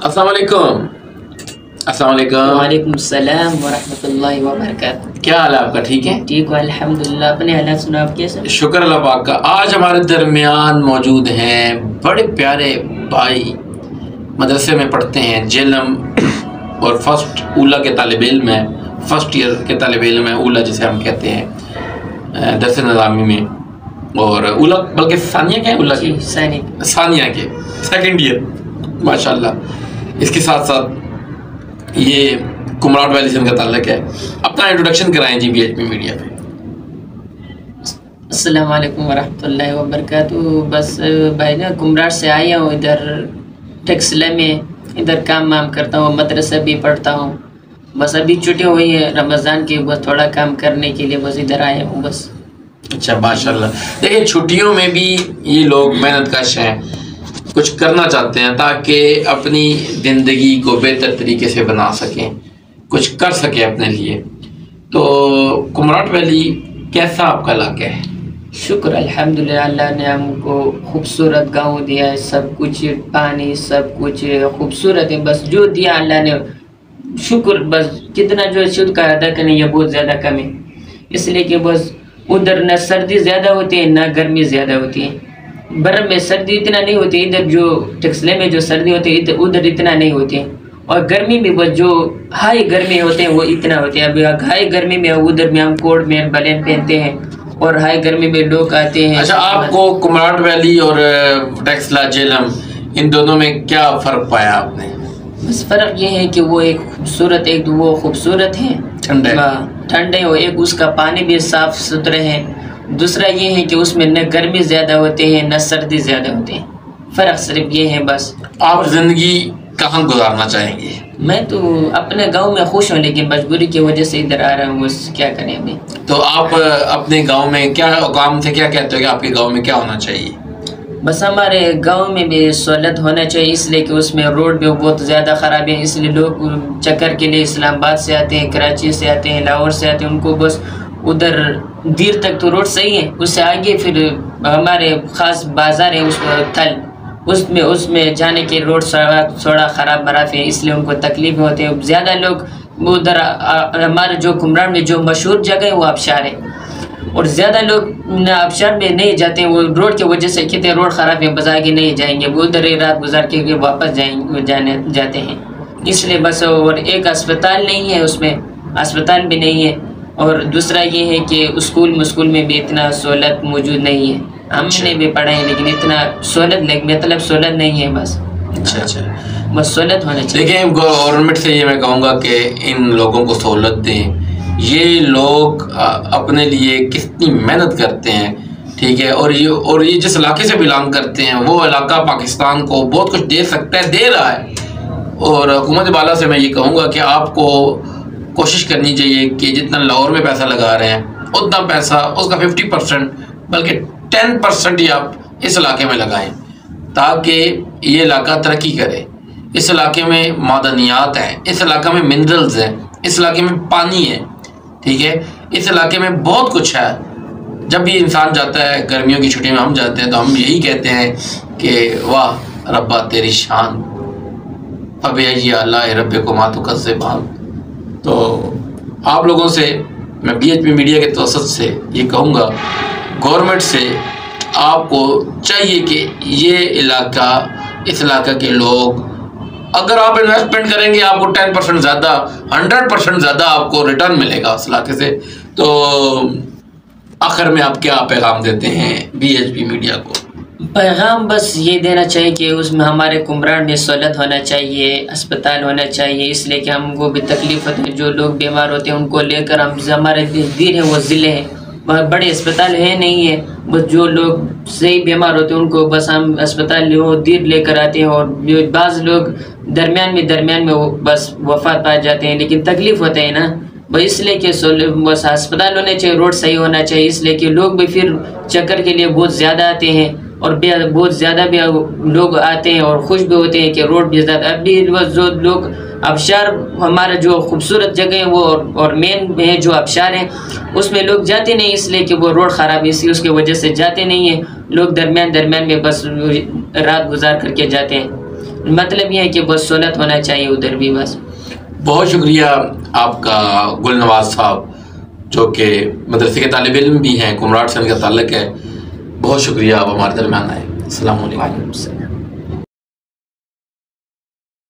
अस्सलाम वालेकुम। अस्सलाम वालेकुम। वालेकुम सलाम व रहमतुल्लाहि व बरकातहू। क्या हाल है आपका? ठीक है? ठीक हो अल्हम्दुलिल्लाह। अपने हालात सुना, आप कैसे? शुक्र अल्लाह पाक का। आज हमारे दरमियान मौजूद हैं बड़े प्यारे भाई, मदरसे में पढ़ते हैं, जेलम और फर्स्ट ऊला के तालिब इल्म है, फर्स्ट ईयर के तालिब इल्म है, ऊला जिसे हम कहते हैं दरस निज़ामी में, और ऊला बल्कि सानिया क्या है, ऊला की सानिया के सेकंड ईयर माशाल्लाह। इसके साथ साथ ये कुमराट वैली से इनका ताल्लुक है। अपना इंट्रोडक्शन कराएं जी BHP मीडिया पे। अस्सलाम वालेकुम व रहमतुल्लाहि व बरकातहू। बस भाई ना कुमराट से आया हूँ, इधर टेक्सला में इधर काम वाम करता हूँ, मदरसा भी पढ़ता हूँ। बस अभी छुट्टी हुई है रमज़ान की, बस थोड़ा काम करने के लिए बस इधर आया हूँ बस। अच्छा माशाल्लाह। देखिए छुट्टियों में भी ये लोग मेहनत कश हैं, कुछ करना चाहते हैं ताकि अपनी ज़िंदगी को बेहतर तरीके से बना सकें, कुछ कर सकें अपने लिए। तो कुमराट वैली कैसा आपका इलाका है? शुक्र अल्हम्दुलिल्लाह, अल्लाह ने हमको खूबसूरत गांव दिया है, सब कुछ पानी सब कुछ खूबसूरत है। बस जो दिया अल्लाह ने शुक्र, बस कितना जो शुक्र का अदा करने ये बहुत ज़्यादा कम है। इसलिए कि बस उधर न सर्दी ज़्यादा होती है न गर्मी ज़्यादा होती है। बर्फ़ में सर्दी इतना नहीं होती, इधर जो टेक्सले में जो सर्दी होती है उधर इतना नहीं होती है। और गर्मी में बस जो हाई गर्मी होते हैं वो इतना होते हैं। अभी हाई गर्मी में उधर में हम कोट में बलेन पहनते हैं और हाई गर्मी में लोग आते हैं। अच्छा, आपको कुमराट वैली और टेक्सला जेलम इन दोनों में क्या फ़र्क पाया आपने? बस फ़र्क ये है कि वो एक खूबसूरत, एक वो खूबसूरत है, ठंडे हो, एक उसका पानी भी साफ़ सुथरे हैं। दूसरा ये है कि उसमें न गर्मी ज़्यादा होते हैं न सर्दी ज़्यादा होते हैं। फ़र्क सिर्फ ये है बस। आप ज़िंदगी कहाँ गुजारना चाहेंगे? मैं तो अपने गांव में खुश हूँ, लेकिन मजबूरी की वजह से इधर आ रहा हूँ, बस क्या करें अभी। तो आप अपने गांव में क्या काम से क्या कहते हो कि आपके गांव में क्या होना चाहिए? बस हमारे गांव में भी सहूलत होना चाहिए, इसलिए कि उसमें रोड भी बहुत ज़्यादा ख़राब है। इसलिए लोग चक्कर के लिए इस्लामाबाद से आते हैं, कराची से आते हैं, लाहौर से आते हैं। उनको बस उधर देर तक तो रोड सही है, उससे आगे फिर हमारे ख़ास बाज़ार है उसमें थल, उसमें जाने के रोड थोड़ा ख़राब बराफ है, इसलिए उनको तकलीफ होती है। ज़्यादा लोग उधर हमारे जो कुमराट में जो मशहूर जगह है वो आबशार है, और ज़्यादा लोग आबशार में नहीं जाते हैं। वो रोड की वजह से कहते हैं रोड ख़राब है, बस आगे नहीं जाएंगे, वो उधर ही रात गुजार के वापस जाते हैं। इसलिए बस, और एक अस्पताल नहीं है, उसमें अस्पताल भी नहीं है। और दूसरा ये है कि स्कूल में भी इतना सहूलत मौजूद नहीं है। हमने भी पढ़ा है लेकिन इतना सहूलत मतलब सहूलत नहीं है बस। अच्छा, बस सहूलत होना चाहिए। देखिए गवर्नमेंट से ये मैं कहूँगा कि इन लोगों को सहूलत दें। ये लोग अपने लिए कितनी मेहनत करते हैं, ठीक है, और ये जिस इलाके से बिलोंग करते हैं वो इलाका पाकिस्तान को बहुत कुछ दे सकता है, दे रहा है। और हुकूमत बाला से मैं ये कहूँगा कि आपको कोशिश करनी चाहिए कि जितना लाहौर में पैसा लगा रहे हैं उतना पैसा उसका 50% बल्कि 10% ही आप इस इलाके में लगाएं, ताकि ये इलाका तरक्की करे। इस इलाके में मादनियात हैं, इस इलाके में मिनरल्स हैं, इस इलाके में पानी है, ठीक है, इस इलाके में बहुत कुछ है। जब भी इंसान जाता है, गर्मियों की छुट्टी में हम जाते हैं, तो हम यही कहते हैं कि वाह रब्बा तेरी शान, अब ये अल्लाह रब्बे को मातु कज़्ज़बान। तो आप लोगों से मैं BHP मीडिया के तवसत से ये कहूँगा, गवर्नमेंट से आपको चाहिए कि ये इलाका, इस इलाका के लोग, अगर आप इन्वेस्टमेंट करेंगे आपको 10% ज़्यादा, 100% ज़्यादा आपको रिटर्न मिलेगा उस इलाके से। तो आखिर में आप क्या पैगाम देते हैं BHP मीडिया को? पैगाम बस ये देना चाहिए कि उसमें हमारे कुमराट में सहूलत होना चाहिए, अस्पताल होना चाहिए, इसलिए कि हमको भी तकलीफ होती है। जो लोग बीमार होते हैं उनको लेकर हम, हमारे दीर है वो ज़िले हैं, वहाँ बड़े अस्पताल है नहीं है। बस जो लोग सही बीमार होते हैं उनको बस हम अस्पताल वो देर लेकर आते हैं, और बाज़ लोग दरमियान में वो बस वफ़ात पा जाते हैं। लेकिन तकलीफ़ होता है ना, बस इसलिए कि बस अस्पताल होने चाहिए, रोड सही होना चाहिए, इसलिए कि लोग भी फिर चक्कर के लिए बहुत ज़्यादा आते हैं, और बहुत ज़्यादा भी लोग आते हैं और खुश भी होते हैं कि रोड भी ज़्यादा। अभी जो लोग आबशार, हमारा जो खूबसूरत जगह है वो और मेन है जो आबशार है, उसमें लोग जाते नहीं, इसलिए कि वो रोड ख़राब है, इसी उसकी वजह से जाते नहीं हैं लोग। दरमियान में बस रात गुजार करके जाते हैं। मतलब ये है कि बस सहूलत होना चाहिए उधर भी बस। बहुत शुक्रिया आपका गुलनवाज साहब, जो कि मदरसे के तालिब इल्म भी हैं, कुमराट से उनका ताल्लुक़ है। बहुत शुक्रिया आप हमारे दरमियान आए। अस्सलाम वालेकुम।